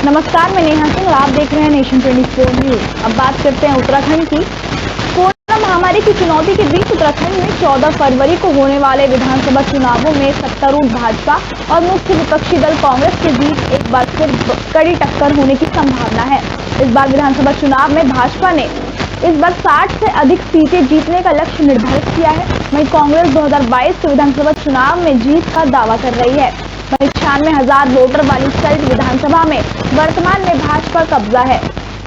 नमस्कार, मैं नेहा सिंह और आप देख रहे हैं नेशन 24 न्यूज। अब बात करते हैं उत्तराखंड की। कोरोना महामारी की चुनौती के बीच उत्तराखंड में 14 फरवरी को होने वाले विधानसभा चुनावों में सत्तारूढ़ भाजपा और मुख्य विपक्षी दल कांग्रेस के बीच एक बार फिर कड़ी टक्कर होने की संभावना है। इस बार विधानसभा चुनाव में भाजपा ने इस बार 60 से अधिक सीटें जीतने का लक्ष्य निर्धारित किया है। वहीं कांग्रेस 2022 के विधानसभा चुनाव में जीत का दावा कर रही है। वहीं 96,000 वोटर वाली सल्ट विधानसभा में वर्तमान में भाजपा कब्जा है।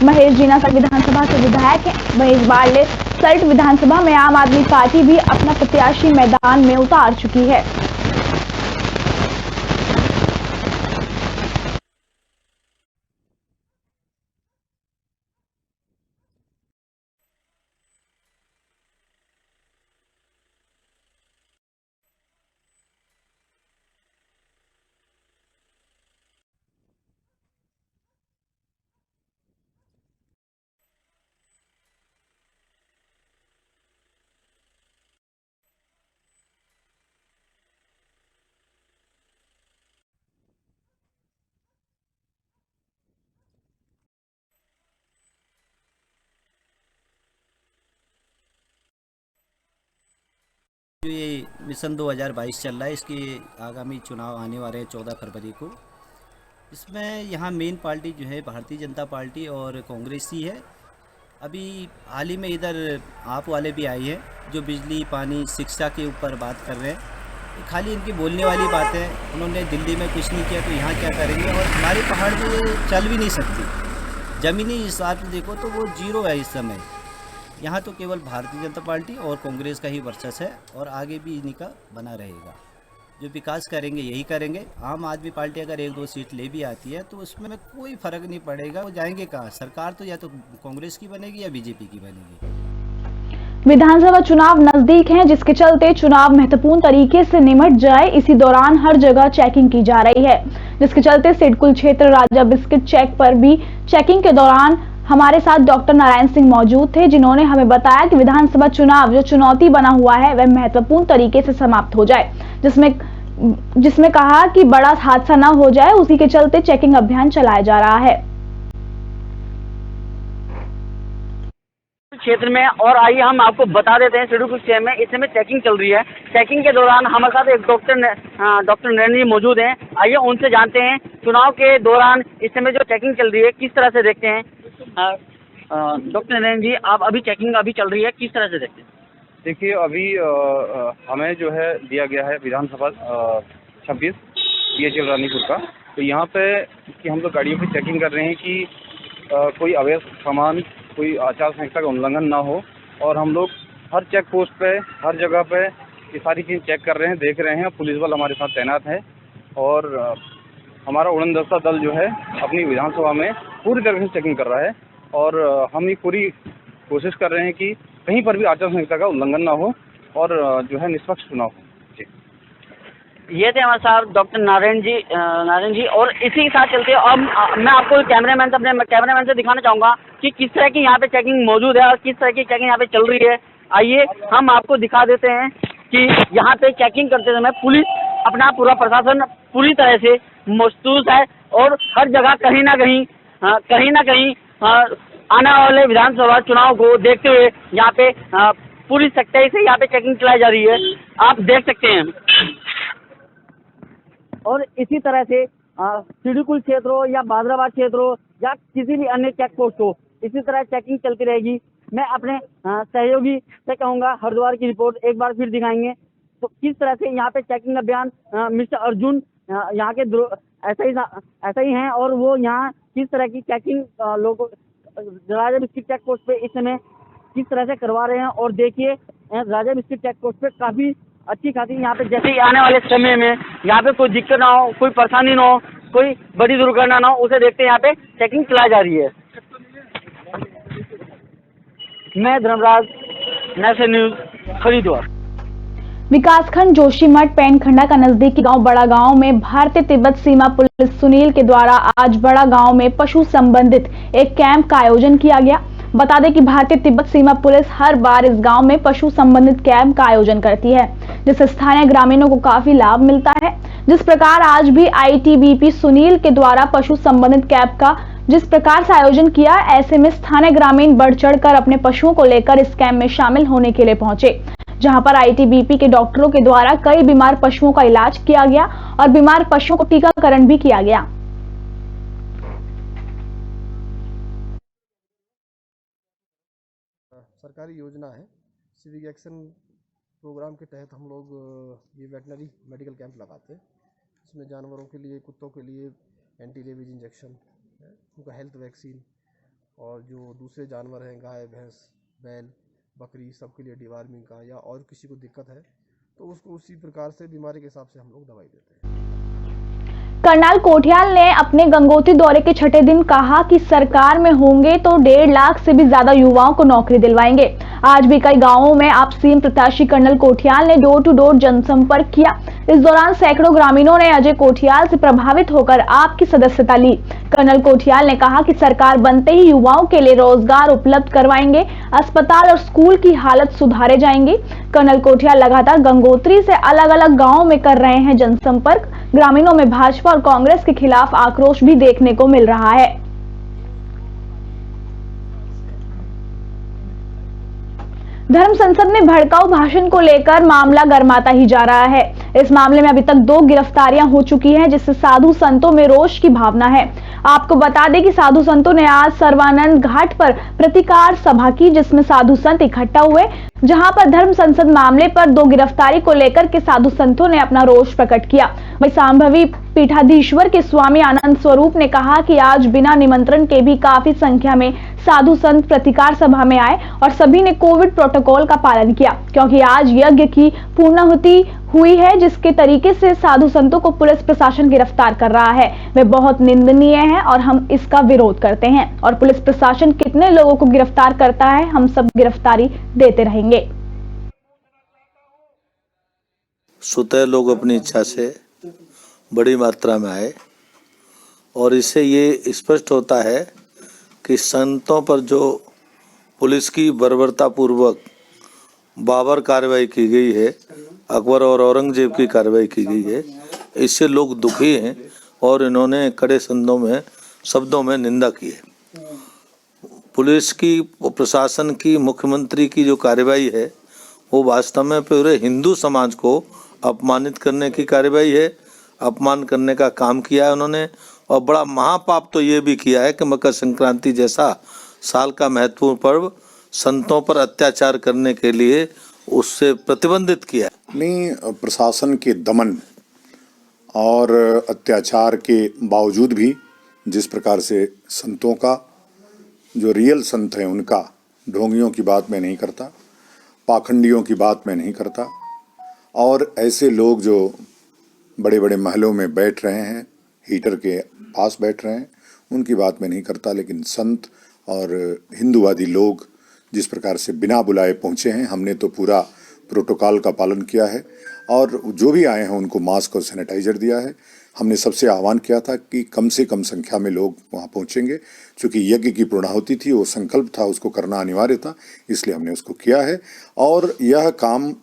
महेश जीना सल्ट विधानसभा से विधायक हैं। वहीं इस बार सल्ट विधानसभा में आम आदमी पार्टी भी अपना प्रत्याशी मैदान में उतार चुकी है। जो ये मिशन 2022 चल रहा है, इसके आगामी चुनाव आने वाले हैं 14 फरवरी को। इसमें यहाँ मेन पार्टी जो है भारतीय जनता पार्टी और कांग्रेस ही है। अभी हाल ही में इधर आप वाले भी आए हैं जो बिजली, पानी, शिक्षा के ऊपर बात कर रहे हैं। खाली इनकी बोलने वाली बात है। उन्होंने दिल्ली में कुछ नहीं किया तो यहाँ क्या करेंगे। और हमारे पहाड़ में ये चल भी नहीं सकती। ज़मीनी हिसाब से देखो तो वो जीरो है इस समय। यहाँ तो केवल भारतीय जनता पार्टी और कांग्रेस का ही वर्चस्व है और आगे भी इन्हीं का बना रहेगा। जो विकास करेंगे यही करेंगे। आम आदमी पार्टी अगर 1-2 सीट ले भी आती है तो उसमें कोई फर्क नहीं पड़ेगा। वो जाएंगे कहाँ? सरकार तो या तो कांग्रेस की बनेगी या बीजेपी की बनेगी। विधानसभा चुनाव नजदीक हैं, जिसके चलते चुनाव महत्वपूर्ण तरीके से निमट जाए, इसी दौरान हर जगह चेकिंग की जा रही है। जिसके चलते सिडकुल क्षेत्र राजा बिस्किट चेक पर भी चेकिंग के दौरान हमारे साथ डॉक्टर नारायण सिंह मौजूद थे, जिन्होंने हमें बताया कि विधानसभा चुनाव जो चुनौती बना हुआ है वह महत्वपूर्ण तरीके से समाप्त हो जाए, जिसमें कहा कि बड़ा हादसा न हो जाए, उसी के चलते चेकिंग अभियान चलाया जा रहा है क्षेत्र में। और आइए हम आपको बता देते हैं सिडकुल क्षेत्र में इस समय चेकिंग चल रही है। चेकिंग के दौरान हमारे साथ एक डॉक्टर नारायण जी मौजूद हैं। आइए उनसे जानते हैं चुनाव के दौरान इस समय जो चेकिंग चल रही है किस तरह से देखते हैं। डॉक्टर नारायण जी, आप अभी चेकिंग अभी चल रही है, किस तरह से देखते हैं? देखिए, अभी हमें जो है दिया गया है विधानसभा 26 BHL रानीपुर का। तो यहाँ पे कि हम लोग गाड़ियों की चेकिंग कर रहे हैं कि कोई अवैध सामान, कोई आचार संहिता का उल्लंघन ना हो। और हम लोग हर चेक पोस्ट पे, हर जगह पे ये सारी चीज़ चेक कर रहे हैं, देख रहे हैं। पुलिस बल हमारे साथ तैनात है और हमारा उड़न दस्ता दल जो है अपनी विधानसभा में पूरी तरह से चेकिंग कर रहा है। और हम ये पूरी कोशिश कर रहे हैं कि कहीं पर भी आचार संहिता का उल्लंघन ना हो और जो है निष्पक्ष चुनाव हो। जी, ये थे हमारे साथ डॉक्टर नारायण जी। और इसी के साथ चलते अब मैं आपको अपने कैमरामैन से दिखाना चाहूँगा कि किस तरह की यहाँ पे चेकिंग मौजूद है और किस तरह की चेकिंग यहाँ पे चल रही है। आइए हम आपको दिखा देते हैं कि यहाँ पे चेकिंग करते समय पुलिस, अपना पूरा प्रशासन पूरी तरह से मौजूद है और हर जगह कहीं ना कहीं आने वाले विधानसभा चुनाव को देखते हुए यहाँ पे पूरी सख्ताई से यहाँ पे चेकिंग चलाई जा रही है, आप देख सकते हैं। और इसी तरह से सिडकुल क्षेत्र हो या बादराबाद क्षेत्र हो या किसी भी अन्य चेक पोस्ट हो, इसी तरह चेकिंग चलती रहेगी। मैं अपने सहयोगी से कहूँगा हरिद्वार की रिपोर्ट एक बार फिर दिखाएंगे। तो किस तरह से यहाँ पे चेकिंग अभियान मिस्टर अर्जुन यहाँ के ऐसा ही हैं और वो यहाँ किस तरह की चेकिंग लोगों राजा बिस्किट चेक पोस्ट पे इस समय किस तरह से करवा रहे हैं। और देखिए राजा बिस्किट चेक पोस्ट पे काफ़ी अच्छी खासी यहाँ पे जैसे ही आने वाले समय में यहाँ पे कोई दिक्कत ना हो, कोई परेशानी ना हो, कोई बड़ी दुर्घटना ना हो, उसे देखते यहाँ पे चेकिंग चलाई जा रही है। मैं धर्मराज, नेशन न्यूज, हरिद्वार। विकासखंड जोशीमठ पेंडखंडा का नजदीकी गांव बड़ा गांव में भारतीय तिब्बत सीमा पुलिस सुनील के द्वारा आज बड़ा गांव में पशु संबंधित एक कैंप का आयोजन किया गया। बता दें कि भारतीय तिब्बत सीमा पुलिस हर बार इस गांव में पशु संबंधित कैंप का आयोजन करती है, जिससे स्थानीय ग्रामीणों को काफी लाभ मिलता है। जिस प्रकार आज भी आईटीबीपी सुनील के द्वारा पशु संबंधित कैंप का जिस प्रकार से आयोजन किया, ऐसे में स्थानीय ग्रामीण बढ़ चढ़कर अपने पशुओं को लेकर इस कैंप में शामिल होने के लिए पहुंचे, जहां पर आईटीबीपी के डॉक्टरों के द्वारा कई बीमार पशुओं का इलाज किया गया और बीमार पशुओं को टीकाकरण भी किया गया। सरकारी योजना है सिविक एक्शन प्रोग्राम के तहत हम लोग ये वेटनरी मेडिकल कैंप लगाते हैं। इसमें जानवरों के लिए, कुत्तों के लिए एंटी रेबीज इंजेक्शन, उनका हेल्थ वैक्सीन, और जो दूसरे जानवर हैं गाय, भैंस, बैल, बकरी, सबके लिए डिवार्मिंग का, या और किसी को दिक्कत है तो उसको उसी प्रकार से बीमारी के हिसाब से हम लोग दवाई देते हैं। कर्नल कोठियाल ने अपने गंगोत्री दौरे के छठे दिन कहा कि सरकार में होंगे तो 1.5 लाख से भी ज्यादा युवाओं को नौकरी दिलवाएंगे। आज भी कई गांवों में आप सीएम प्रत्याशी कर्नल कोठियाल ने डोर टू डोर जनसंपर्क किया। इस दौरान सैकड़ों ग्रामीणों ने अजय कोठियाल से प्रभावित होकर आपकी सदस्यता ली। कर्नल कोठियाल ने कहा कि सरकार बनते ही युवाओं के लिए रोजगार उपलब्ध करवाएंगे, अस्पताल और स्कूल की हालत सुधारे जाएंगे। कर्नल कोठियाल लगातार गंगोत्री से अलग अलग गाँवों में कर रहे हैं जनसंपर्क। ग्रामीणों में भाजपा और कांग्रेस के खिलाफ आक्रोश भी देखने को मिल रहा है। धर्म संसद में भड़काऊ भाषण को लेकर मामला गर्माता ही जा रहा है। इस मामले में अभी तक 2 गिरफ्तारियां हो चुकी हैं, जिससे साधु संतों में रोष की भावना है। आपको बता दें कि साधु संतों ने आज सर्वानंद घाट पर प्रतिकार सभा की, जिसमें साधु संत इकट्ठा हुए, जहां पर धर्म संसद मामले पर 2 गिरफ्तारी को लेकर के साधु संतों ने अपना रोष प्रकट किया। वहीं सांभवी पीठाधीश्वर के स्वामी आनंद स्वरूप ने कहा कि आज बिना निमंत्रण के भी काफी संख्या में साधु संत प्रतिकार सभा में आए और सभी ने कोविड प्रोटोकॉल का पालन किया, क्योंकि आज यज्ञ की पूर्णाहुति हुई है। जिसके तरीके से साधु संतों को पुलिस प्रशासन गिरफ्तार कर रहा है, वे बहुत निंदनीय है और हम इसका विरोध करते हैं। और पुलिस प्रशासन कितने लोगों को गिरफ्तार करता है, हम सब गिरफ्तारी देते रहेंगे। स्वतः लोग अपनी इच्छा से बड़ी मात्रा में आए और इससे ये स्पष्ट होता है कि संतों पर जो पुलिस की बर्बरता पूर्वक बाबर कार्रवाई की गई है, अकबर और औरंगजेब की कार्रवाई की गई है, इससे लोग दुखी हैं और इन्होंने कड़े शब्दों में निंदा की है। पुलिस की, प्रशासन की, मुख्यमंत्री की जो कार्रवाई है वो वास्तव में पूरे हिंदू समाज को अपमानित करने की कार्रवाई है, अपमान करने का काम किया है उन्होंने। और बड़ा महापाप तो ये भी किया है कि मकर संक्रांति जैसा साल का महत्वपूर्ण पर्व संतों पर अत्याचार करने के लिए उससे प्रतिबंधित किया। नहीं, प्रशासन के दमन और अत्याचार के बावजूद भी जिस प्रकार से संतों का, जो रियल संत हैं उनका, ढोंगियों की बात मैं नहीं करता, पाखंडियों की बात मैं नहीं करता, और ऐसे लोग जो बड़े बड़े महलों में बैठ रहे हैं, हीटर के पास बैठ रहे हैं, उनकी बात मैं नहीं करता। लेकिन संत और हिंदूवादी लोग जिस प्रकार से बिना बुलाए पहुंचे हैं, हमने तो पूरा प्रोटोकॉल का पालन किया है और जो भी आए हैं उनको मास्क और सैनिटाइजर दिया है। हमने सबसे आह्वान किया था कि कम से कम संख्या में लोग वहां पहुंचेंगे, क्योंकि यज्ञ की पूर्णाहुति थी, वो संकल्प था, उसको करना अनिवार्य था, इसलिए हमने उसको किया है और यह काम।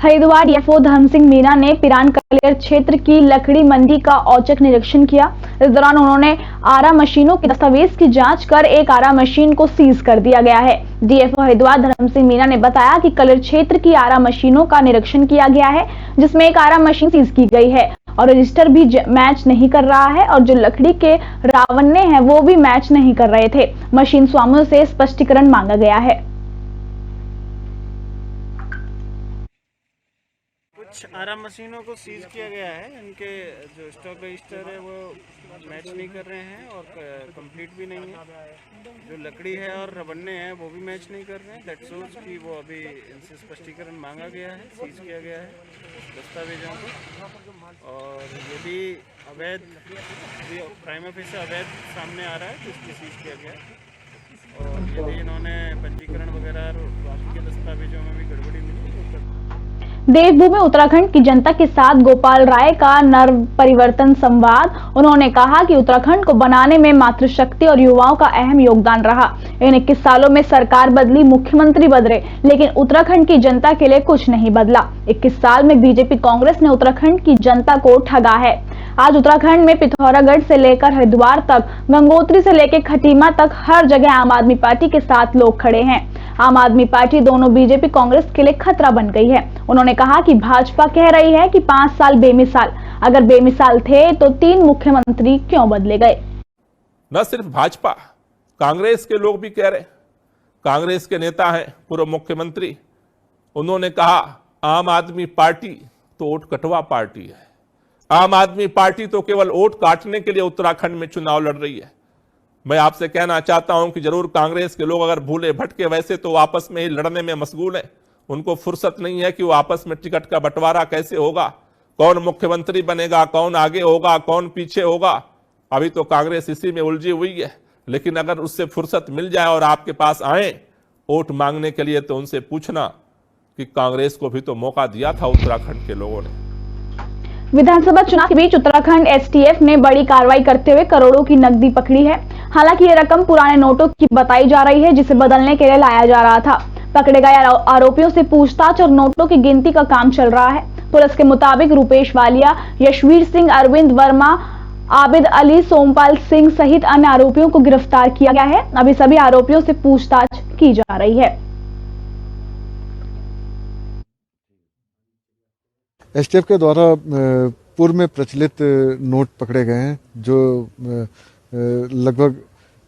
हरिद्वार डीएफओ धर्म सिंह मीना ने पिरान कलियर क्षेत्र की लकड़ी मंडी का औचक निरीक्षण किया। इस दौरान उन्होंने आरा मशीनों के दस्तावेज की जांच कर एक आरा मशीन को सीज कर दिया गया है। डीएफओ हरिद्वार धर्म सिंह मीना ने बताया कि कलियर क्षेत्र की आरा मशीनों का निरीक्षण किया गया है, जिसमें एक आरा मशीन सीज की गई है और रजिस्टर भी मैच नहीं कर रहा है और जो लकड़ी के रावन्ने हैं वो भी मैच नहीं कर रहे थे। मशीन स्वामियों से स्पष्टीकरण मांगा गया है। कुछ आरा मशीनों को सीज किया गया है, इनके जो स्टॉक रजिस्टर है वो मैच नहीं कर रहे हैं और कंप्लीट भी नहीं है। जो लकड़ी है और रबन्ने हैं वो भी मैच नहीं कर रहे हैं। दैट सोच की वो अभी इनसे स्पष्टीकरण मांगा गया है, सीज किया गया है दस्तावेजों को। और यदि अवैध, प्राइमा फेस अवैध सामने आ रहा है तो इसकी सीज किया गया है। और यदि इन्होंने पंजीकरण वगैरह और बाकी के दस्तावेजों में भी गड़बड़ी मिली तो देवभूमि उत्तराखंड की जनता के साथ गोपाल राय का नर परिवर्तन संवाद। उन्होंने कहा कि उत्तराखंड को बनाने में मातृशक्ति और युवाओं का अहम योगदान रहा। इन 21 सालों में सरकार बदली, मुख्यमंत्री बदले, लेकिन उत्तराखंड की जनता के लिए कुछ नहीं बदला। 21 साल में बीजेपी कांग्रेस ने उत्तराखंड की जनता को ठगा है। आज उत्तराखंड में पिथौरागढ़ से लेकर हरिद्वार तक, गंगोत्री से लेकर खटीमा तक हर जगह आम आदमी पार्टी के साथ लोग खड़े हैं। आम आदमी पार्टी दोनों बीजेपी कांग्रेस के लिए खतरा बन गई है। उन्होंने कहा कि भाजपा कह रही है कि 5 साल बेमिसाल, अगर बेमिसाल थे तो 3 मुख्यमंत्री क्यों बदले गए। न सिर्फ भाजपा, कांग्रेस के लोग भी कह रहे, कांग्रेस के नेता हैं पूर्व मुख्यमंत्री, उन्होंने कहा आम आदमी पार्टी तो वोट कटवा पार्टी है। आम आदमी पार्टी तो केवल वोट काटने के लिए उत्तराखंड में चुनाव लड़ रही है। मैं आपसे कहना चाहता हूं कि जरूर कांग्रेस के लोग अगर भूले भटके वैसे तो आपस में ही लड़ने में मशगूल हैं। उनको फुर्सत नहीं है कि वो आपस में टिकट का बंटवारा कैसे होगा, कौन मुख्यमंत्री बनेगा, कौन आगे होगा, कौन पीछे होगा। अभी तो कांग्रेस इसी में उलझी हुई है। लेकिन अगर उससे फुर्सत मिल जाए और आपके पास आए वोट मांगने के लिए तो उनसे पूछना कि कांग्रेस को भी तो मौका दिया था उत्तराखंड के लोगों ने। विधानसभा चुनाव के बीच उत्तराखंड एसटीएफ ने बड़ी कार्रवाई करते हुए करोड़ों की नकदी पकड़ी है। हालांकि ये रकम पुराने नोटों की बताई जा रही है, जिसे बदलने के लिए लाया जा रहा था। पकड़े गए आरोपियों से पूछताछ और नोटों की गिनती का काम चल रहा है। पुलिस के मुताबिक रूपेश वालिया, यशवीर सिंह, अरविंद वर्मा, आबिद अली, सोमपाल सिंह सहित अन्य आरोपियों को गिरफ्तार किया गया है। अभी सभी आरोपियों से पूछताछ की जा रही है। एसटीएफ के द्वारा पूर्व में प्रचलित नोट पकड़े गए हैं जो लगभग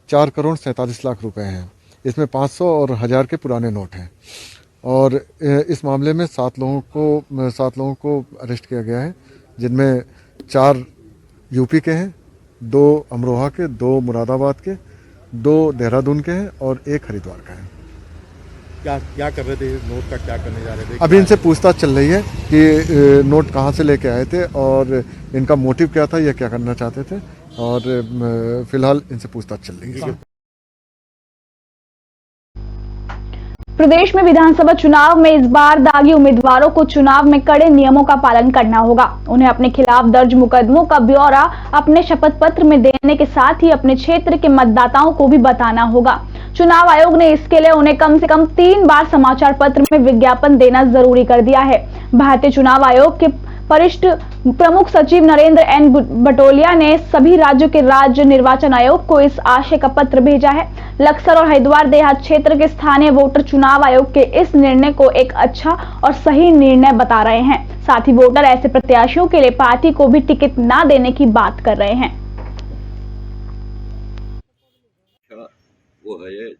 4 करोड़ 47 लाख रुपए हैं। इसमें 500 और 1000 के पुराने नोट हैं और इस मामले में 7 लोगों को अरेस्ट किया गया है, जिनमें 4 यूपी के हैं, 2 अमरोहा के, 2 मुरादाबाद के, 2 देहरादून के हैं और 1 हरिद्वार का है। क्या कर रहे थे, नोट का क्या करने जा रहे थे? अभी इनसे पूछताछ चल रही है कि नोट कहाँ से लेके आए थे और इनका मोटिव क्या था, ये क्या करना चाहते थे, और फिलहाल इनसे पूछताछ चल रही है। प्रदेश में विधानसभा चुनाव में इस बार दागी उम्मीदवारों को चुनाव में कड़े नियमों का पालन करना होगा। उन्हें अपने खिलाफ दर्ज मुकदमों का ब्यौरा अपने शपथ पत्र में देने के साथ ही अपने क्षेत्र के मतदाताओं को भी बताना होगा। चुनाव आयोग ने इसके लिए उन्हें कम से कम 3 बार समाचार पत्र में विज्ञापन देना जरूरी कर दिया है। भारतीय चुनाव आयोग के वरिष्ठ प्रमुख सचिव नरेंद्र एन बटोलिया ने सभी राज्यों के राज्य निर्वाचन आयोग को इस आशय का पत्र भेजा है। लक्सर और हरिद्वार देहात क्षेत्र के स्थानीय वोटर चुनाव आयोग के इस निर्णय को एक अच्छा और सही निर्णय बता रहे हैं। साथ ही वोटर ऐसे प्रत्याशियों के लिए पार्टी को भी टिकट न देने की बात कर रहे हैं। वो है ये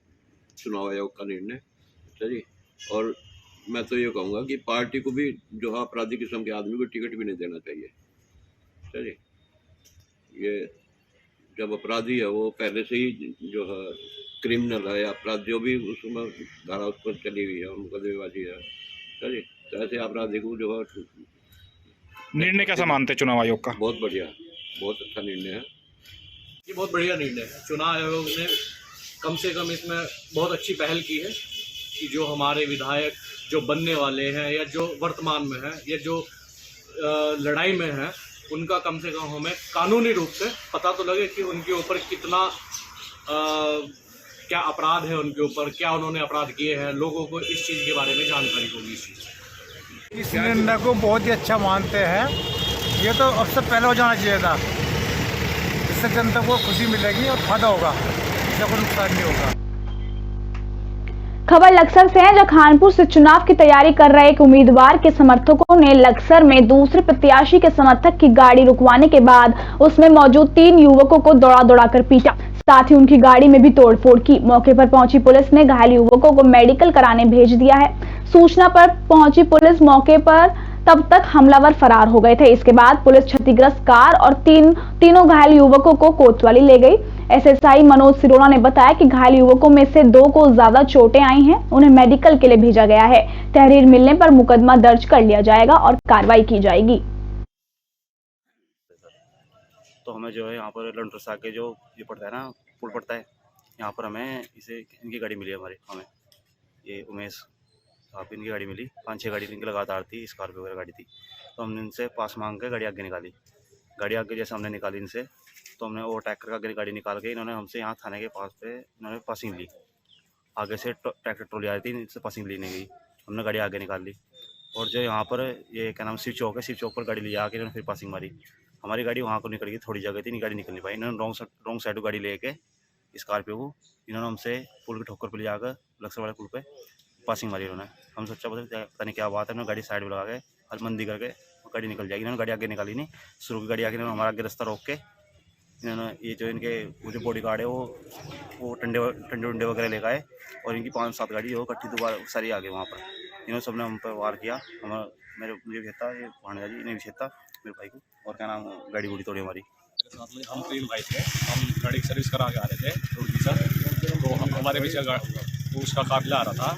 चुनाव आयोग का निर्णय, चलिए। और मैं तो ये कहूँगा कि पार्टी को भी जो है अपराधी किस्म के आदमी को टिकट भी नहीं देना चाहिए, चलिए। ये जब अपराधी है वो पहले से ही जो है क्रिमिनल है या अपराध जो भी उसमें धारा उस पर चली हुई है, मुकदमेबाजी है, चलिए। तो ऐसे अपराधी को जो है निर्णय कैसा मानते चुनाव आयोग का? बहुत बढ़िया, बहुत अच्छा निर्णय है। ये बहुत बढ़िया निर्णय है। चुनाव आयोग ने कम से कम इसमें बहुत अच्छी पहल की है कि जो हमारे विधायक जो बनने वाले हैं या जो वर्तमान में हैं या जो लड़ाई में हैं, उनका कम से कम हमें कानूनी रूप से पता तो लगे कि उनके ऊपर कितना क्या अपराध है, उनके ऊपर क्या उन्होंने अपराध किए हैं। लोगों को इस चीज़ के बारे में जानकारी होगी। इस निर्णय को बहुत ही अच्छा मानते हैं। ये तो अब से पहले हो जाना चाहिए था। इससे जनता को खुशी मिलेगी और फायदा होगा, इससे कोई नुकसान नहीं होगा। खबर लक्सर से है, जहां खानपुर से चुनाव की तैयारी कर रहे एक उम्मीदवार के समर्थकों ने लक्सर में दूसरे प्रत्याशी के समर्थक की गाड़ी रुकवाने के बाद उसमें मौजूद 3 युवकों को दौड़ा कर पीटा, साथ ही उनकी गाड़ी में भी तोड़फोड़ की। मौके पर पहुंची पुलिस ने घायल युवकों को मेडिकल कराने भेज दिया है। सूचना पर पहुंची पुलिस मौके पर, तब तक हमलावर फरार हो गए थे। इसके बाद पुलिस क्षतिग्रस्त कार और तीनों घायल युवकों को कोतवाली ले गई। एसएसआई मनोज सिरोड़ा ने बताया कि घायल युवकों में से 2 को ज्यादा चोटें आई हैं, उन्हें मेडिकल के लिए भेजा गया है। तहरीर मिलने पर मुकदमा दर्ज कर लिया जाएगा और कार्रवाई की जाएगी। तो हमें जो है यहाँ पर लंडरसा के जो ये पड़ता है ना, पुल पड़ता है, यहाँ पर हमें इनकी गाड़ी मिली है हमें ये उमेश वहाँ पे इनकी गाड़ी मिली। 5-6 गाड़ी इनकी लगातार थी, स्कॉर्पियो वगैरह गाड़ी थी। तो हमने इनसे पास मांग के गाड़ी आगे निकाली। गाड़ी आगे जैसे हमने निकाली इनसे, तो हमने ओवरटेक करके आगे गाड़ी निकाल के इन्होंने हमसे यहाँ थाने के पास पे इन्होंने पासिंग ली। आगे से ट्रैक्टर ट्रॉली आ रही थी, इनसे पासिंग ली नहीं गई। हमने गाड़ी आगे निकाल ली और जो यहाँ पर ये क्या नाम शिव चौक है, शिव चौक पर गाड़ी ले आके इन्होंने फिर पासिंग मारी। हमारी गाड़ी वहाँ को निकल गई, थोड़ी जगह थी, नहीं गाड़ी निकल नहीं पाई। इन्होंने रॉन्ग साइड गाड़ी लेके स्कॉर्पियो को इन्होंने हमसे पुल की ठोकर पर ले जाकर लक्सर वाले पुल पे पासिंग मारी इन्होंने। हम सोचा पता नहीं क्या बात है, उन्होंने गाड़ी साइड में लगा के हलमंदी करके गाड़ी निकल जाएगी। इन्होंने गाड़ी आगे निकाली नहीं, शुरू की गाड़ी आगे इन्होंने हमारा आगे रास्ता रोक के इन्होंने ये जो इनके वो जो बॉडी गार्ड है वो टंडे वंडे वगैरह लेकर आए और इनकी 5-7 गाड़ी वो इकट्ठी दोबारा सारी आ गई वहाँ पर। इन्होंने सबने हम पर वार किया। मुझे भी था ये भाणजा जी, इन्हें भी था मेरे भाई को, और क्या नाम गाड़ी गुड़ी तोड़ी हमारी। साथ में हम 3 भाई थे, हम गाड़ी की सर्विस करा के आ रहे थे रुड़की से। तो हमारे पीछे उसका काफिला आ रहा था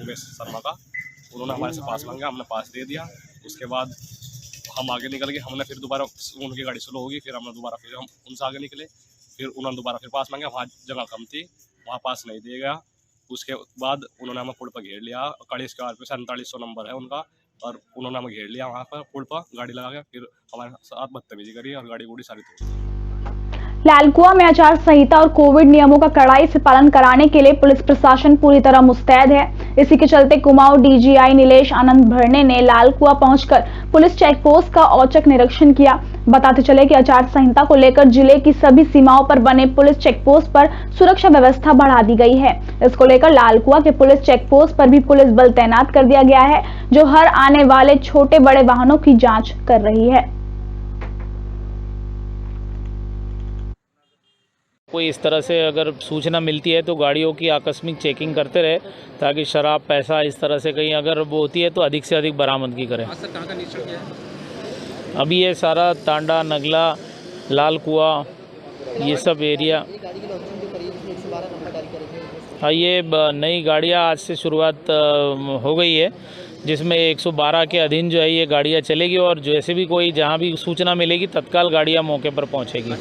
उमेश शर्मा का। उन्होंने हमारे से पास मांगा, हमने पास दे दिया। उसके बाद हम आगे निकल गए। हमने फिर दोबारा उनकी गाड़ी स्लो होगी, फिर हमने दोबारा फिर हम उनसे आगे निकले। फिर उन्होंने दोबारा फिर पास मांगा, वहाँ जगह कम थी, वहाँ पास नहीं दिया गया। उसके बाद उन्होंने हमें पुल पर घेर लिया। कड़ी स्कॉर्पियो 4700 नंबर है उनका, और उन्होंने हमें घेर लिया वहाँ पर पुल पर गाड़ी लगा के। फिर हमारे साथ बदतमीजी करी और गाड़ी गुड़ी सारी तोड़। लालकुआ में आचार संहिता और कोविड नियमों का कड़ाई से पालन कराने के लिए पुलिस प्रशासन पूरी तरह मुस्तैद है। इसी के चलते कुमाऊं डीजीआई नीलेश आनंद भरने ने लालकुआ पहुंचकर पुलिस चेक पोस्ट का औचक निरीक्षण किया। बताते चले कि आचार संहिता को लेकर जिले की सभी सीमाओं पर बने पुलिस चेक पोस्ट पर सुरक्षा व्यवस्था बढ़ा दी गई है। इसको लेकर लालकुआ के पुलिस चेक पोस्ट पर भी पुलिस बल तैनात कर दिया गया है, जो हर आने वाले छोटे बड़े वाहनों की जाँच कर रही है। कोई इस तरह से अगर सूचना मिलती है तो गाड़ियों की आकस्मिक चेकिंग करते रहे, ताकि शराब पैसा इस तरह से कहीं अगर वो होती है तो अधिक से अधिक बरामदगी करें। कहाँ का निरीक्षण किया है? अभी ये सारा तांडा, नगला, लालकुआ, ये सब एरिया। हाँ, ये नई गाड़ियाँ आज से शुरुआत हो गई है, जिसमें 112 के अधीन जो है ये गाड़ियाँ चलेगी, और जैसे भी कोई जहाँ भी सूचना मिलेगी तत्काल गाड़ियाँ मौके पर पहुँचेगी।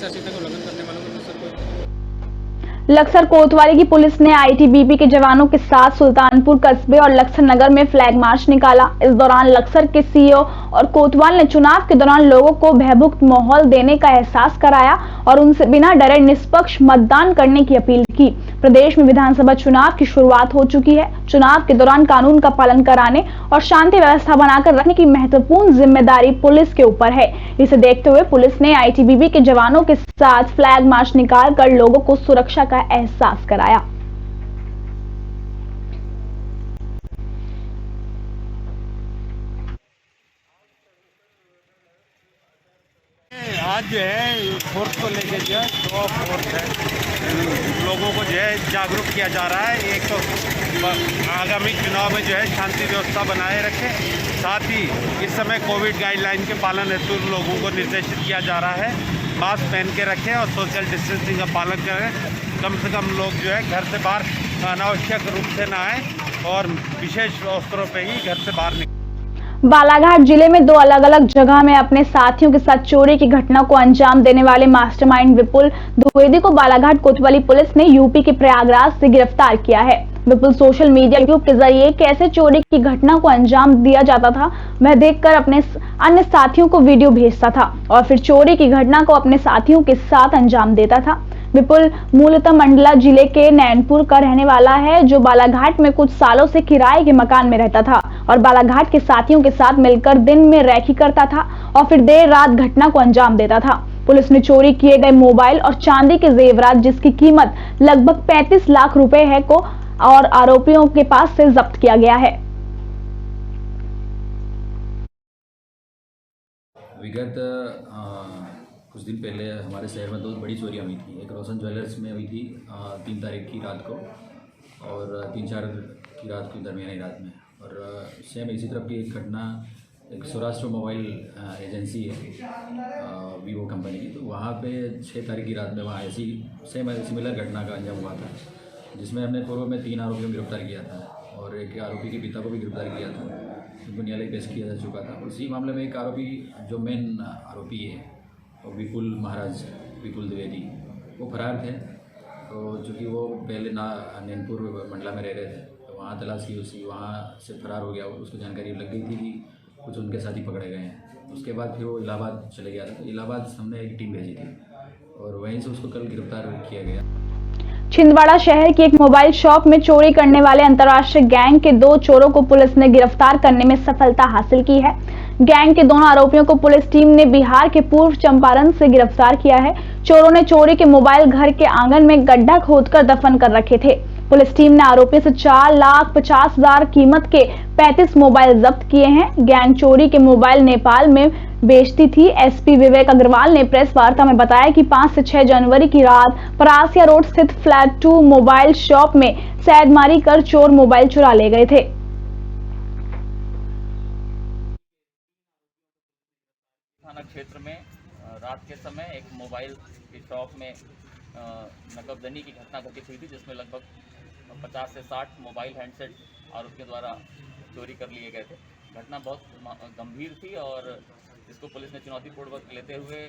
लक्सर कोतवाली की पुलिस ने आईटीबीपी के जवानों के साथ सुल्तानपुर कस्बे और लक्सर नगर में फ्लैग मार्च निकाला। इस दौरान लक्सर के सीईओ और कोतवाल ने चुनाव के दौरान लोगों को भयमुक्त माहौल देने का एहसास कराया और उनसे बिना डरे निष्पक्ष मतदान करने की अपील की। प्रदेश में विधानसभा चुनाव की शुरुआत हो चुकी है। चुनाव के दौरान कानून का पालन कराने और शांति व्यवस्था बनाकर रखने की महत्वपूर्ण जिम्मेदारी पुलिस के ऊपर है। इसे देखते हुए पुलिस ने आईटीबीपी के जवानों के साथ फ्लैग मार्च निकालकर लोगों को सुरक्षा का एहसास कराया। आज जो है फोर्स को लेके जो है 2 फोर्स है, लोगों को जो है जागरूक किया जा रहा है। एक तो आगामी चुनाव में जो है शांति व्यवस्था बनाए रखें, साथ ही इस समय कोविड गाइडलाइन के पालन हेतु लोगों को निर्देशित किया जा रहा है मास्क पहन के रखें और सोशल डिस्टेंसिंग का पालन करें। कम से कम लोग जो है घर से बाहर अनावश्यक रूप से ना आए और विशेष अवसरों पे ही घर से बाहर निकलें। बालाघाट जिले में 2 अलग-अलग जगह में अपने साथियों के साथ चोरी की घटना को अंजाम देने वाले मास्टरमाइंड विपुल द्विवेदी को बालाघाट कोतवाली पुलिस ने यूपी के प्रयागराज से गिरफ्तार किया है। विपुल सोशल मीडिया यूट्यूब के जरिए कैसे चोरी की घटना को अंजाम दिया जाता था वह देखकर अपने अन्य साथियों को वीडियो भेजता था और फिर चोरी की घटना को अपने साथियों के साथ अंजाम देता था। विपुल मूलतः मंडला जिले के नैनपुर का रहने वाला है, जो बालाघाट में कुछ सालों से किराए के मकान में रहता था और बालाघाट के साथियों के साथ मिलकर दिन में रैकी करता था और फिर देर रात घटना को अंजाम देता था। पुलिस ने चोरी किए गए मोबाइल और चांदी के जेवरात, जिसकी कीमत लगभग 35 लाख रुपए है, को और आरोपियों के पास से जब्त किया गया है। विगत कुछ दिन पहले हमारे शहर में 2 बड़ी चोरियां हुई थी। एक रोशन ज्वेलर्स में हुई थी 3 तारीख की रात को, और 3-4 की रात को दरमियानी रात में। और सेम इसी तरह की एक घटना एक सौराष्ट्र मोबाइल एजेंसी है वीवो कंपनी की, तो वहाँ पे 6 तारीख की रात में वहाँ ऐसी सेम सिमिलर घटना का अंजाम हुआ था, जिसमें हमने पूर्व में 3 आरोपियों को गिरफ्तार किया था और एक आरोपी के पिता को भी गिरफ्तार किया था, उनको न्यायालय पेश किया जा चुका था। उसी मामले में एक आरोपी जो मेन आरोपी है विपुल महाराज, विपुल द्विवेदी, वो फरार थे। तो चूँकि वो पहले नैनपुर मंडला में रह रहे थे, तो वहाँ तलाश की उसकी, वहाँ से फरार हो गया। उसको जानकारी लग गई थी कि कुछ उनके साथी पकड़े गए हैं। उसके बाद फिर वो इलाहाबाद चले गया था। तो इलाहाबाद हमने एक टीम भेजी थी और वहीं से उसको कल गिरफ्तार किया गया। छिंदवाड़ा शहर की एक मोबाइल शॉप में चोरी करने वाले अंतर्राष्ट्रीय गैंग के 2 चोरों को पुलिस ने गिरफ्तार करने में सफलता हासिल की है। गैंग के दोनों आरोपियों को पुलिस टीम ने बिहार के पूर्व चंपारण से गिरफ्तार किया है। चोरों ने चोरी के मोबाइल घर के आंगन में गड्ढा खोदकर दफन कर रखे थे। पुलिस टीम ने आरोपियों से 4,50,000 कीमत के 35 मोबाइल जब्त किए हैं। गैंग चोरी के मोबाइल नेपाल में बेचती थी। एसपी विवेक अग्रवाल ने प्रेस वार्ता में बताया कि 5 से 6 जनवरी की रात परासिया रोड स्थित फ्लैट 2 मोबाइल शॉप में सैदमारी कर चोर मोबाइल चुरा ले गए थे। थाना क्षेत्र में रात के समय एक मोबाइल की शॉप में नकबदनी की घटना घटित हुई थी, जिसमें लगभग 50 से 60 मोबाइल हैंडसेट आरोपियों द्वारा चोरी कर लिए गए थे। घटना बहुत गंभीर थी और इसको पुलिस ने चुनौतीपूर्वक लेते हुए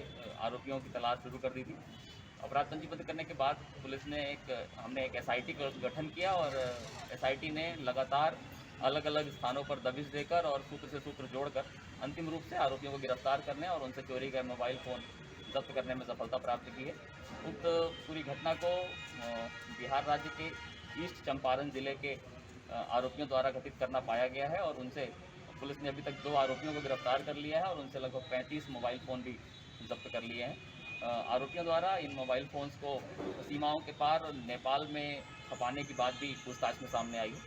आरोपियों की तलाश शुरू कर दी थी। अपराध पंजीबद्ध करने के बाद पुलिस ने हमने एक एसआईटी का गठन किया और एसआईटी ने लगातार अलग अलग स्थानों पर दबिश देकर और सूत्र से सूत्र जोड़कर अंतिम रूप से आरोपियों को गिरफ्तार करने और उनसे चोरी गए मोबाइल फ़ोन जब्त करने में सफलता प्राप्त की है। उक्त पूरी घटना को बिहार राज्य के ईस्ट चंपारण जिले के आरोपियों द्वारा घटित करना पाया गया है और उनसे पुलिस ने अभी तक 2 आरोपियों को गिरफ्तार कर लिया है और उनसे लगभग 35 मोबाइल फ़ोन भी जब्त कर लिए हैं। आरोपियों द्वारा इन मोबाइल फ़ोन्स को सीमाओं के पार नेपाल में खपाने की बात भी पूछताछ में सामने आई है।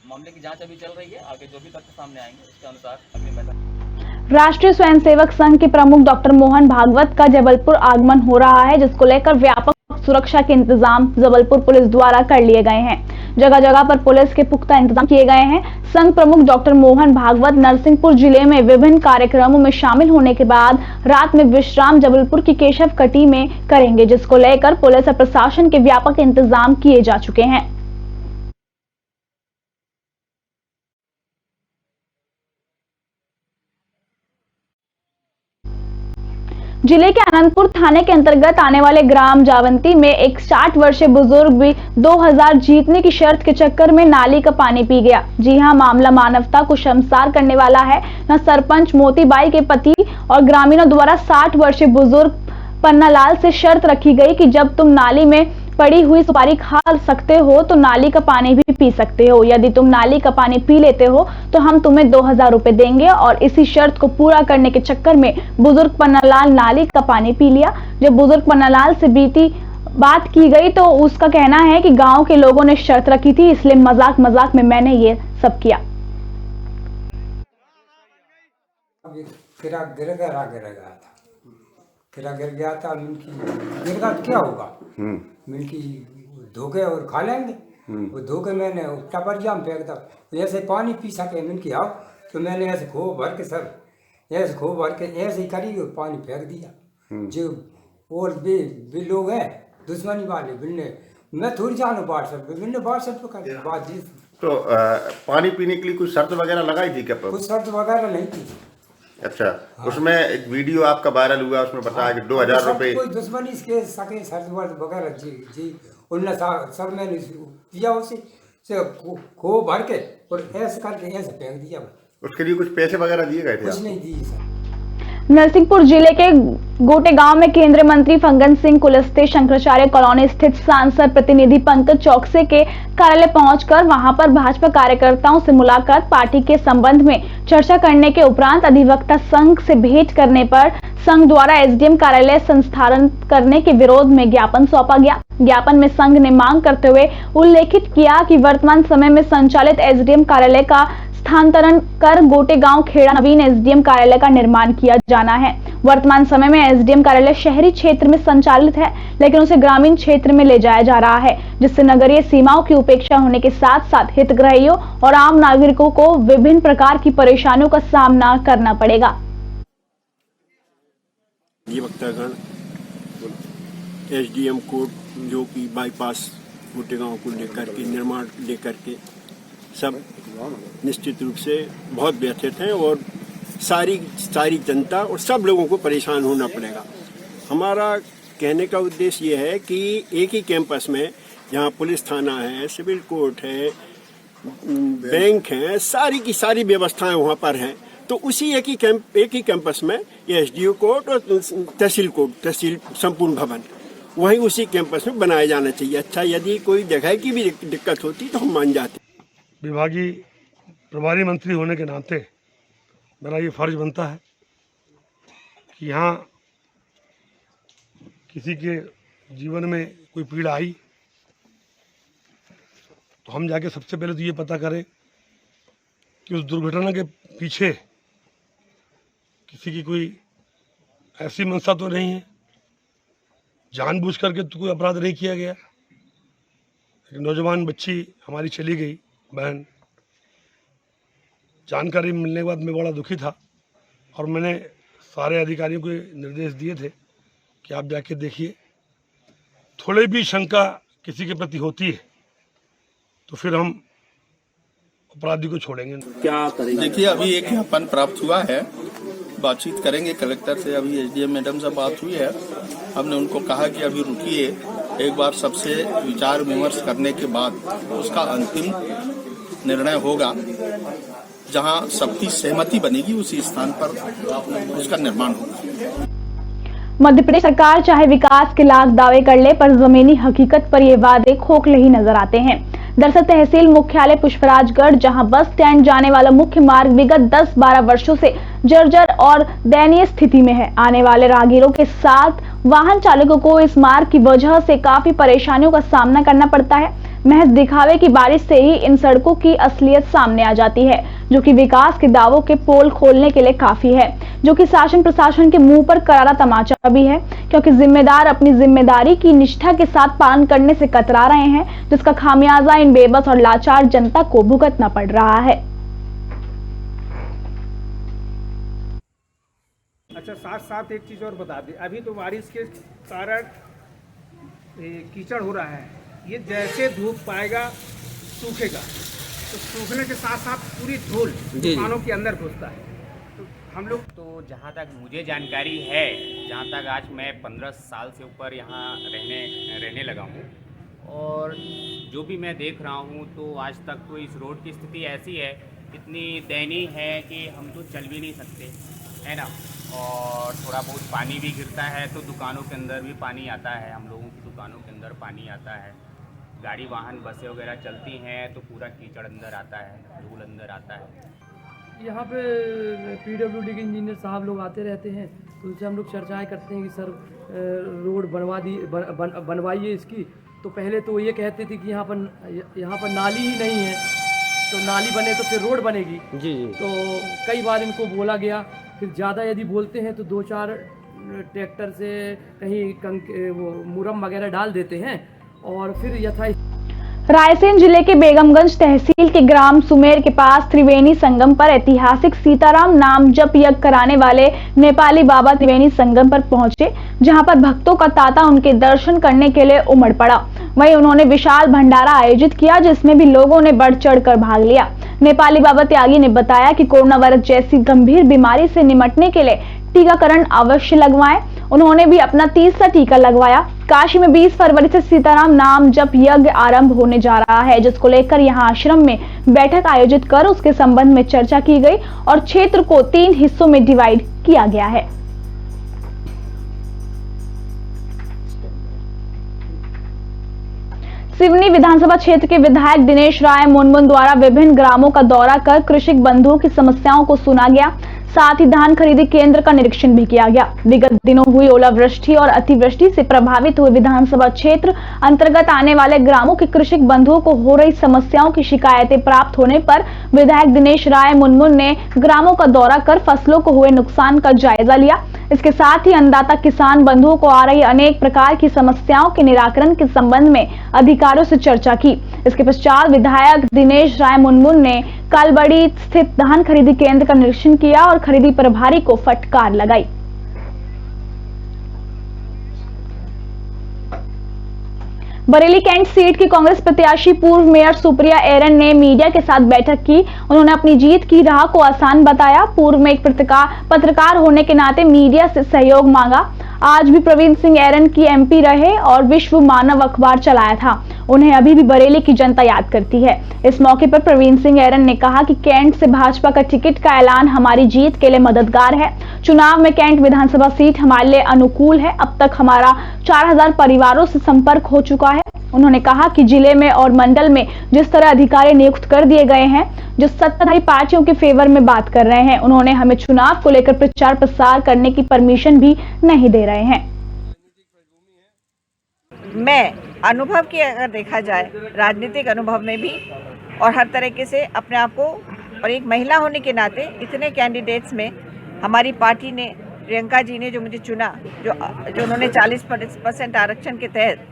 मामले की जांच अभी चल रही है। आगे जो भी तथ्य सामने आएंगे उसके अनुसार अगली बैठक। राष्ट्रीय स्वयंसेवक संघ के प्रमुख डॉक्टर मोहन भागवत का जबलपुर आगमन हो रहा है, जिसको लेकर व्यापक सुरक्षा के इंतजाम जबलपुर पुलिस द्वारा कर लिए गए हैं। जगह जगह पर पुलिस के पुख्ता इंतजाम किए गए हैं। संघ प्रमुख डॉक्टर मोहन भागवत नरसिंहपुर जिले में विभिन्न कार्यक्रमों में शामिल होने के बाद रात में विश्राम जबलपुर की केशव कटी में करेंगे, जिसको लेकर पुलिस और प्रशासन के व्यापक इंतजाम किए जा चुके हैं। जिले के आनंदपुर थाने के अंतर्गत आने वाले ग्राम जावंती में एक 60 वर्षीय बुजुर्ग भी 2000 जीतने की शर्त के चक्कर में नाली का पानी पी गया। जी हां, मामला मानवता को शर्मसार करने वाला है। न सरपंच मोतीबाई के पति और ग्रामीणों द्वारा 60 वर्षीय बुजुर्ग पन्नालाल से शर्त रखी गई कि जब तुम नाली में पड़ी हुई सुपारी खा सकते हो तो नाली का पानी भी पी सकते हो। यदि तुम नाली का पानी पी लेते हो तो हम तुम्हें 2000 रुपए देंगे। और इसी शर्त को पूरा करने के चक्कर में बुजुर्ग पन्नालाल नाली का पानी पी लिया। जब बुजुर्ग पन्नालाल से बीती बात की गई तो उसका कहना है कि गांव के लोगों ने शर्त रखी थी, इसलिए मजाक मजाक में मैंने ये सब किया। किरा गिर गया था। गिरगा क्या होगा, मिल्की धोखे और खा लेंगे। वो धोखे मैंने टपर जाम फेंक दा, ऐसे पानी पी सके मिल्की आओ तो मैंने ऐसे खो भर के सर ऐसे खो भर के ऐसे ही करी और पानी फेंक दिया। जो और भी लोग हैं दुश्मनी वाले बिलने मैं थोड़ी जानू व्हाट्सएप पे कर बात जी। तो पानी पीने के लिए कुछ शर्त वगैरह लगाई थी क्या? कुछ शर्त वगैरह नहीं थी। अच्छा, हाँ। उसमें एक वीडियो आपका वायरल हुआ, उसमें बताया कि 2000 रुपए कोई दुश्मनी के सके शर्त वगैरह जी उनने सर मैंने दिया उसे खो भर के और ऐसे करके ऐसे फेंक दिया। उसके लिए कुछ पैसे वगैरह दिए गए थे? कुछ नहीं दिए सर। नरसिंहपुर जिले के गोटे गांव में केंद्रीय मंत्री फंगन सिंह कुलस्ते शंकराचार्य कॉलोनी स्थित सांसद प्रतिनिधि पंकज चौकसे के कार्यालय पहुंचकर वहां पर भाजपा कार्यकर्ताओं से मुलाकात, पार्टी के संबंध में चर्चा करने के उपरांत अधिवक्ता संघ से भेंट करने पर संघ द्वारा एसडीएम कार्यालय संस्थान करने के विरोध में ज्ञापन सौंपा गया। ज्ञापन में संघ ने मांग करते हुए उल्लेखित किया कि वर्तमान समय में संचालित एसडीएम कार्यालय का स्थानांतरण कर गोटे गांव खेड़ा नवीन एसडीएम कार्यालय का निर्माण किया जाना है। वर्तमान समय में एसडीएम कार्यालय शहरी क्षेत्र में संचालित है, लेकिन उसे ग्रामीण क्षेत्र में ले जाया जा रहा है, जिससे नगरीय सीमाओं की उपेक्षा होने के साथ साथ हितग्राहियों और आम नागरिकों को विभिन्न प्रकार की परेशानियों का सामना करना पड़ेगा। अधिवक्तागण एसडीएम कोर्ट जो कि बाईपास गोटे गांव को लेकर के निर्माण लेकर के सब निश्चित रूप से बहुत व्यथित हैं और सारी जनता और सब लोगों को परेशान होना पड़ेगा। हमारा कहने का उद्देश्य ये है कि एक ही कैंपस में जहाँ पुलिस थाना है, सिविल कोर्ट है, बैंक हैं, सारी की सारी व्यवस्थाएं वहाँ पर हैं। तो उसी एक ही कैंपस में एसडीओ कोर्ट और तहसील संपूर्ण भवन वहीं उसी कैंपस में बनाया जाना चाहिए। अच्छा, यदि कोई जगह की भी दिक्कत होती तो हम मान जाते। विभागीय प्रभारी मंत्री होने के नाते मेरा ये फर्ज बनता है कि यहाँ किसी के जीवन में कोई पीड़ा आई तो हम जाके सबसे पहले तो ये पता करें कि उस दुर्घटना के पीछे किसी की कोई ऐसी मंशा तो नहीं है, जानबूझ करके तो कोई अपराध नहीं किया गया। एक नौजवान बच्ची हमारी चली गई बहन, जानकारी मिलने के बाद मैं बड़ा दुखी था और मैंने सारे अधिकारियों को निर्देश दिए थे कि आप जाके देखिए, थोड़ी भी शंका किसी के प्रति होती है तो फिर हम अपराधी को छोड़ेंगे। क्या करेंगे? देखिए, अभी एक ज्ञापन प्राप्त हुआ है, बातचीत करेंगे कलेक्टर से। अभी एसडीएम मैडम से बात हुई है, हमने उनको कहा कि अभी रुकिए, एक बार सबसे विचार विमर्श करने के बाद उसका अंतिम निर्णय होगा। जहां सबकी सहमति बनेगी उसी स्थान पर उसका निर्माण होगा। मध्य प्रदेश सरकार चाहे विकास के लाख दावे कर ले, पर जमीनी हकीकत पर ये वादे खोखले ही नजर आते हैं। दरअसल तहसील मुख्यालय पुष्पराजगढ़, जहां बस स्टैंड जाने वाला मुख्य मार्ग विगत 10-12 वर्षों से जर्जर और दयनीय स्थिति में है। आने वाले राहगीरों के साथ वाहन चालकों को इस मार्ग की वजह से काफी परेशानियों का सामना करना पड़ता है। महज दिखावे की बारिश से ही इन सड़कों की असलियत सामने आ जाती है, जो कि विकास के दावों के पोल खोलने के लिए काफी है, जो कि शासन प्रशासन के मुंह पर करारा तमाचा भी है, क्योंकि जिम्मेदार अपनी जिम्मेदारी की निष्ठा के साथ पालन करने से कतरा रहे हैं, जिसका खामियाजा इन बेबस और लाचार जनता को भुगतना पड़ रहा है। अच्छा, साथ एक चीज और बता दें, अभी तो बारिश के कारण कीचड़ हो रहा है, ये जैसे धूप पाएगा सूखेगा, तो सूखने के साथ साथ पूरी धूल दुकानों के अंदर घुसता है। तो हम लोग तो जहाँ तक मुझे जानकारी है, जहाँ तक आज मैं 15 साल से ऊपर यहाँ रहने लगा हूँ, और जो भी मैं देख रहा हूँ तो आज तक तो इस रोड की स्थिति ऐसी है, इतनी दयनीय है कि हम तो चल भी नहीं सकते, है ना। और थोड़ा बहुत पानी भी गिरता है तो दुकानों के अंदर भी पानी आता है, हम लोगों की दुकानों के अंदर पानी आता है। गाड़ी वाहन बसें वगैरह चलती हैं तो पूरा कीचड़ अंदर आता है, धूल अंदर आता है। यहाँ पे पीडब्ल्यूडी के इंजीनियर साहब लोग आते रहते हैं, तो उनसे हम लोग चर्चाएं करते हैं कि सर रोड बनवाइए इसकी। तो पहले तो ये कहते थे कि यहाँ पर नाली ही नहीं है, तो नाली बने तो फिर रोड बनेगी। जी। तो कई बार इनको बोला गया, फिर ज़्यादा यदि बोलते हैं तो 2-4 ट्रैक्टर से कहीं वो मुरम वगैरह डाल देते हैं और फिर यथा। रायसेन जिले के बेगमगंज तहसील के ग्राम सुमेर के पास त्रिवेणी संगम पर ऐतिहासिक सीताराम नाम जप यज्ञ कराने वाले नेपाली बाबा त्रिवेणी संगम पर पहुंचे, जहां पर भक्तों का तांता उनके दर्शन करने के लिए उमड़ पड़ा। वहीं उन्होंने विशाल भंडारा आयोजित किया, जिसमें भी लोगों ने बढ़ चढ़कर भाग लिया। नेपाली बाबा त्यागी ने बताया कि कोरोना वायरस जैसी गंभीर बीमारी से निपटने के लिए टीकाकरण अवश्य लगवाएं। उन्होंने भी अपना 30वां टीका लगवाया। काशी में 20 फरवरी से सीताराम नाम जप यज्ञ आरंभ होने जा रहा है, जिसको लेकर यहां आश्रम में बैठक आयोजित कर उसके संबंध में चर्चा की गई और क्षेत्र को 3 हिस्सों में डिवाइड किया गया है। सिवनी विधानसभा क्षेत्र के विधायक दिनेश राय मुनमुन द्वारा विभिन्न ग्रामों का दौरा कर कृषक बंधुओं की समस्याओं को सुना गया, साथ ही धान खरीदी केंद्र का निरीक्षण भी किया गया। विगत दिनों हुई ओलावृष्टि और अतिवृष्टि से प्रभावित हुए विधानसभा क्षेत्र अंतर्गत आने वाले ग्रामों के कृषक बंधुओं को हो रही समस्याओं की शिकायतें प्राप्त होने पर विधायक दिनेश राय मुनमुन ने ग्रामों का दौरा कर फसलों को हुए नुकसान का जायजा लिया। इसके साथ ही अन्नदाता किसान बंधुओं को आ रही अनेक प्रकार की समस्याओं के निराकरण के संबंध में अधिकारियों से चर्चा की। इसके पश्चात विधायक दिनेश राय मुनमुन ने कालबड़ी स्थित धान खरीदी केंद्र का निरीक्षण किया और खरीदी प्रभारी को फटकार लगाई। बरेली कैंट सीट की कांग्रेस प्रत्याशी पूर्व मेयर सुप्रिया एरन ने मीडिया के साथ बैठक की। उन्होंने अपनी जीत की राह को आसान बताया। पूर्व में एक पत्रकार होने के नाते मीडिया से सहयोग मांगा। आज भी प्रवीण सिंह एरन की एमपी रहे और विश्व मानव अखबार चलाया था। उन्हें अभी भी बरेली की जनता याद करती है। इस मौके पर प्रवीण सिंह ऐरन ने कहा कि कैंट से भाजपा का टिकट का ऐलान हमारी जीत के लिए मददगार है। चुनाव में कैंट विधानसभा सीट हमारे लिए अनुकूल है। अब तक हमारा 4000 परिवारों से संपर्क हो चुका है। उन्होंने कहा कि जिले में और मंडल में जिस तरह अधिकारी नियुक्त कर दिए गए हैं जो सत्ताधारी पार्टियों के फेवर में बात कर रहे हैं, उन्होंने हमें चुनाव को लेकर प्रचार प्रसार करने की परमिशन भी नहीं दे रहे हैं। मैं अनुभव की अगर देखा जाए, राजनीतिक अनुभव में भी और हर तरीके से अपने आप को, और एक महिला होने के नाते इतने कैंडिडेट्स में हमारी पार्टी ने, प्रियंका जी ने जो मुझे चुना, जो उन्होंने 40% आरक्षण के तहत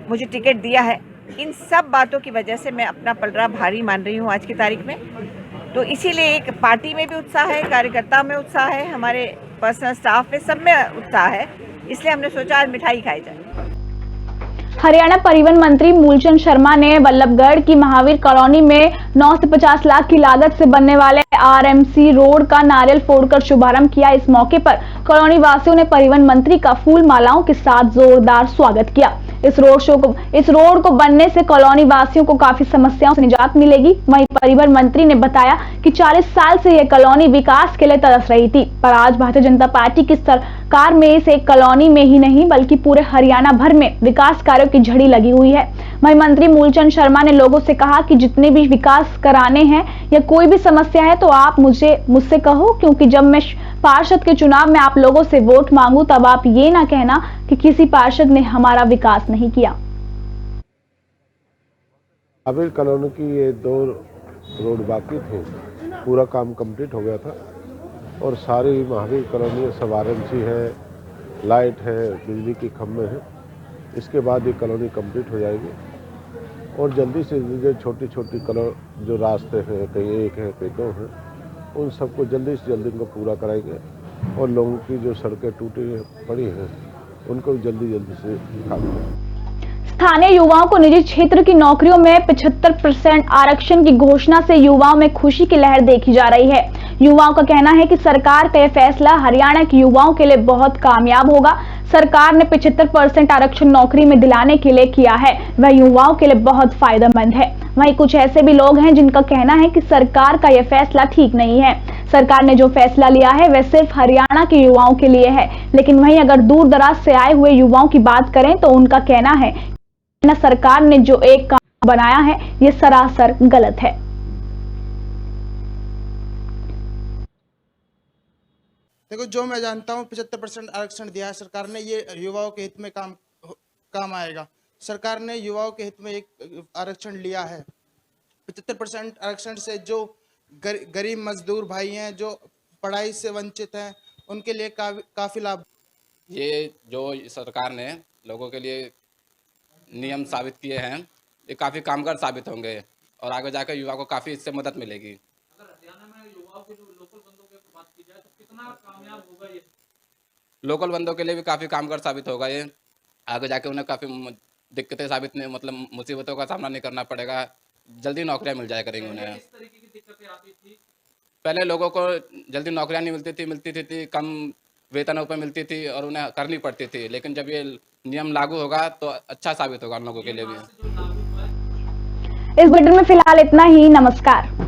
मुझे टिकट दिया है, इन सब बातों की वजह से मैं अपना पलड़ा भारी मान रही हूँ आज की तारीख में। तो इसीलिए एक पार्टी में भी उत्साह है, कार्यकर्ता में उत्साह है, हमारे पर्सनल स्टाफ में, सब में उत्साह है। इसलिए हमने सोचा आज मिठाई खाई जाए। हरियाणा परिवहन मंत्री मूलचंद शर्मा ने वल्लभगढ़ की महावीर कॉलोनी में 9 से 50 लाख की लागत से बनने वाले आरएमसी रोड का नारियल फोड़कर शुभारंभ किया। इस मौके पर कॉलोनी वासियों ने परिवहन मंत्री का फूल मालाओं के साथ जोरदार स्वागत किया। इस रोड को बनने से कॉलोनी वासियों को काफी समस्याओं से निजात मिलेगी। वहीं परिवहन मंत्री ने बताया कि 40 साल से यह कॉलोनी विकास के लिए तरस रही थी, पर आज भारतीय जनता पार्टी की सरकार में इस एक कॉलोनी में ही नहीं बल्कि पूरे हरियाणा भर में विकास कार्यों की झड़ी लगी हुई है। वहीं मंत्री मूलचंद शर्मा ने लोगों से कहा कि जितने भी विकास कराने हैं या कोई भी समस्या है तो आप मुझसे कहो, क्योंकि जब मैं पार्षद के चुनाव में आप लोगों से वोट मांगू तब आप ये ना कहना कि किसी पार्षद ने हमारा विकास नहीं किया। महावीर कॉलोनी की ये 2 रोड बाकी थे, पूरा काम कंप्लीट हो गया था और सारी महावीर कॉलोनी सब आरएमसी है, लाइट है, बिजली के खंभे हैं। इसके बाद ये कॉलोनी कंप्लीट हो जाएगी और जल्दी से जल्दी छोटी छोटी जो रास्ते हैं, कहीं 1 है कहीं 2 हैं, उन सबको जल्दी से जल्दी उनको पूरा कराएंगे और लोगों की जो सड़कें टूटी पड़ी हैं उनको जल्दी से निकालेंगे। स्थानीय युवाओं को निजी क्षेत्र की नौकरियों में 75% आरक्षण की घोषणा से युवाओं में खुशी की लहर देखी जा रही है। युवाओं का कहना है कि सरकार का यह फैसला हरियाणा के युवाओं के लिए बहुत कामयाब होगा। सरकार ने 75% आरक्षण नौकरी में दिलाने के लिए किया है, वह युवाओं के लिए बहुत फायदेमंद है। वहीं कुछ ऐसे भी लोग हैं जिनका कहना है कि सरकार का यह फैसला ठीक नहीं है। सरकार ने जो फैसला लिया है वह सिर्फ हरियाणा के युवाओं के लिए है, लेकिन वहीं अगर दूर दराज से आए हुए युवाओं की बात करें तो उनका कहना है कि सरकार ने जो एक कानून बनाया है ये सरासर गलत है। देखो, जो मैं जानता हूँ 75% आरक्षण दिया है सरकार ने, ये युवाओं के हित में काम आएगा। सरकार ने युवाओं के हित में एक आरक्षण लिया है। 75% आरक्षण से जो गरीब मजदूर भाई हैं, जो पढ़ाई से वंचित हैं, उनके लिए काफ़ी लाभ। ये जो सरकार ने लोगों के लिए नियम साबित किए हैं, ये काफ़ी कामगार साबित होंगे और आगे जाकर युवा को काफ़ी इससे मदद मिलेगी। अगर हरियाणा में युवाओं के जो लोकल बंदों की बात की जाए तो कितना कामयाब होगा ये? लोकल बंदों के लिए भी काफ़ी कामगार साबित होगा ये। आगे जाके उन्हें काफ़ी दिक्कतें साबित नहीं, मतलब मुसीबतों का सामना नहीं करना पड़ेगा। जल्दी नौकरियां मिल जाया करेंगी उन्हें। किस तरीके की दिक्कतें आती थी? पहले लोगों को जल्दी नौकरियां नहीं मिलती थी, कम वेतनों पर मिलती थी और उन्हें करनी पड़ती थी। लेकिन जब ये नियम लागू होगा तो अच्छा साबित होगा उन लोगों के लिए भी। इस बुलेटिन में फिलहाल इतना ही। नमस्कार।